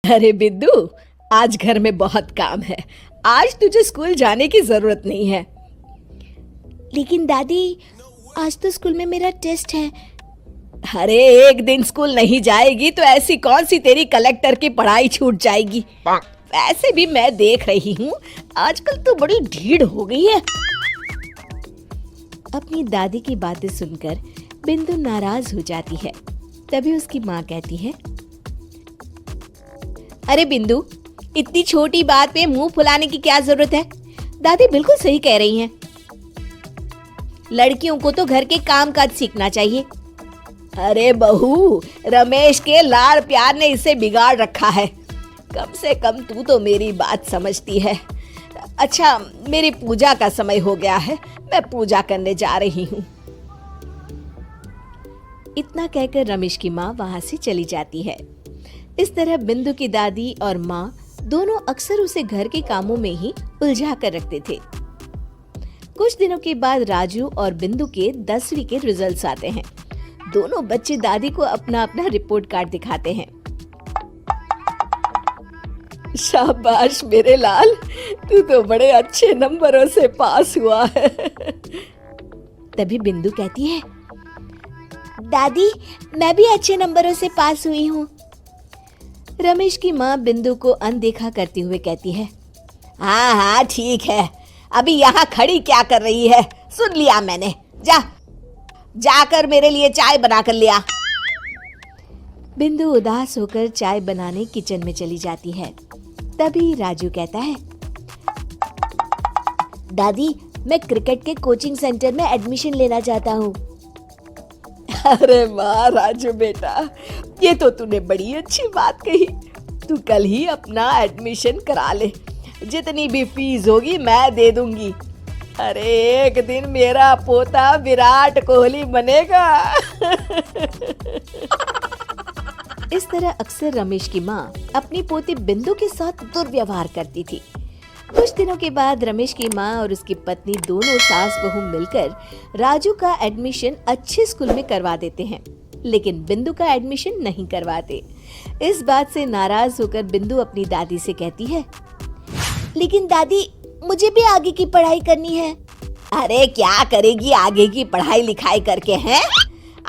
अरे बिद्दू, आज घर में बहुत काम है। आज तुझे स्कूल जाने की जरूरत नहीं है। लेकिन दादी, आज तो स्कूल में मेरा टेस्ट है। अरे एक दिन स्कूल नहीं जाएगी तो ऐसी कौन सी तेरी कलेक्टर की पढ़ाई छूट जाएगी। वैसे भी मैं देख रही हूँ आजकल तो बड़ी ढीठ हो गई है। अपनी दादी की बातें सुनकर बिंदु नाराज हो जाती है। तभी उसकी माँ कहती है, अरे बिंदु, इतनी छोटी बात पे मुंह फुलाने की क्या जरूरत है। दादी बिल्कुल सही कह रही हैं। लड़कियों को तो घर के काम काज सीखना चाहिए। अरे बहू, रमेश के लाड़ प्यार ने इसे बिगाड़ रखा है। कम से कम तू तो मेरी बात समझती है। अच्छा, मेरी पूजा का समय हो गया है, मैं पूजा करने जा रही हूँ। इतना कहकर रमेश की माँ वहां से चली जाती है। इस तरह बिंदु की दादी और माँ दोनों अक्सर उसे घर के कामों में ही उलझा कर रखते थे। कुछ दिनों के बाद राजू और बिंदु के 10वीं के रिजल्ट्स आते हैं। दोनों बच्चे दादी को अपना अपना रिपोर्ट कार्ड दिखाते हैं। शाबाश मेरे लाल, तू तो बड़े अच्छे नंबरों से पास हुआ है। तभी बिंदु कहती है, दादी, मैं भी अच्छे नंबरों से पास हुई हूँ। रमेश की माँ बिंदु को अनदेखा करते हुए कहती है, हाँ हाँ ठीक है, अभी यहाँ खड़ी क्या कर रही है, सुन लिया मैंने। जाकर मेरे लिए चाय बना कर लिया। बिंदु उदास होकर चाय बनाने किचन में चली जाती है। तभी राजू कहता है, दादी, मैं क्रिकेट के कोचिंग सेंटर में एडमिशन लेना चाहता हूँ। अरे वाह राजू बेटा, ये तो तूने बड़ी अच्छी बात कही। तू कल ही अपना एडमिशन करा ले, जितनी भी फीस होगी मैं दे दूंगी। अरे एक दिन मेरा पोता विराट कोहली बनेगा। इस तरह अक्सर रमेश की माँ अपनी पोती बिंदु के साथ दुर्व्यवहार करती थी। कुछ दिनों के बाद रमेश की माँ और उसकी पत्नी दोनों सास बहू मिलकर राजू का एडमिशन अच्छे स्कूल में करवा देते हैं, लेकिन बिंदु का एडमिशन नहीं करवाते। इस बात से नाराज होकर बिंदु अपनी दादी से कहती है, लेकिन दादी, मुझे भी आगे की पढ़ाई करनी है। अरे क्या करेगी आगे की पढ़ाई लिखाई करके हैं?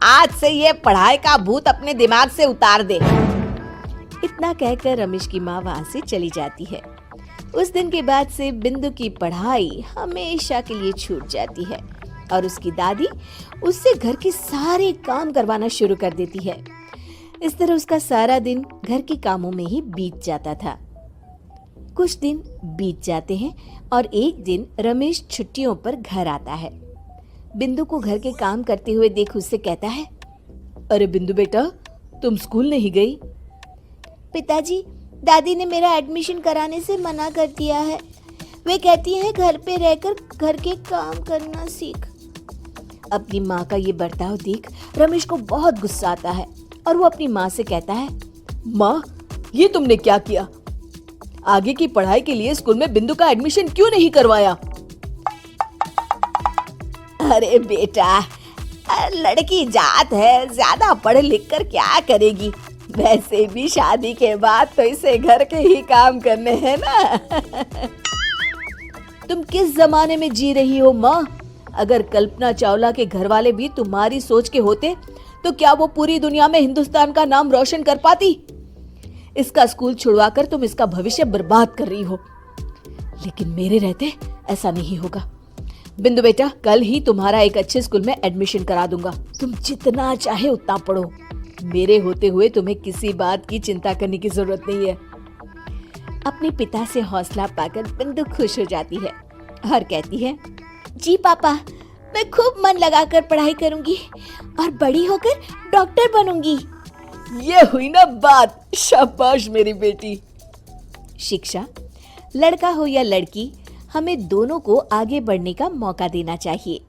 आज से ये पढ़ाई का भूत अपने दिमाग से उतार दे। इतना कहकर रमेश की माँ वहाँ से चली जाती है। उस दिन के बाद से बिंदु की पढ़ाई हमेशा के लिए छूट जाती है और उसकी दादी उससे घर के सारे काम करवाना शुरू कर देती है। इस तरह उसका सारा दिन घर के कामों में ही बीत जाता था। कुछ दिन बीत जाते हैं और एक दिन रमेश छुट्टियों पर घर आता है। बिंदु को घर के काम करते हुए देख उससे कहता है, अरे बिंदु बेटा, तुम स्कूल नहीं गई? पिताजी, दादी ने मेरा एडमिशन कराने से मना कर दिया है। वे कहती हैं घर पे रहकर घर के काम करना सीख। अपनी माँ का ये बर्ताव देख रमेश को बहुत गुस्सा आता है और वो अपनी माँ से कहता है, माँ, ये तुमने क्या किया? आगे की पढ़ाई के लिए स्कूल में बिंदु का एडमिशन क्यों नहीं करवाया? अरे बेटा, लड़की जात है, ज्यादा पढ़ लिख कर क्या करेगी? वैसे भी शादी के बाद तो इसे घर के ही काम करने हैं ना। तुम किस जमाने में जी रही हो माँ? अगर कल्पना चावला के घर वाले भी तुम्हारी सोच के होते तो क्या वो पूरी दुनिया में हिंदुस्तान का नाम रोशन कर पाती? इसका स्कूल छुड़वाकर तुम इसका भविष्य बर्बाद कर रही हो, लेकिन मेरे रहते ऐसा नहीं होगा। बिंदु बेटा, कल ही तुम्हारा एक अच्छे स्कूल में एडमिशन करा दूंगा। तुम जितना चाहे उतना पढ़ो। मेरे होते हुए तुम्हें किसी बात की चिंता करने की जरूरत नहीं है। अपने पिता से हौसला पाकर बिंदु खुश हो जाती है और कहती है, जी पापा, मैं खूब मन लगाकर पढ़ाई करूंगी और बड़ी होकर डॉक्टर बनूंगी। ये हुई ना बात। शाबाश मेरी बेटी। शिक्षा, लड़का हो या लड़की, हमें दोनों को आगे बढ़ने का मौका देना चाहिए।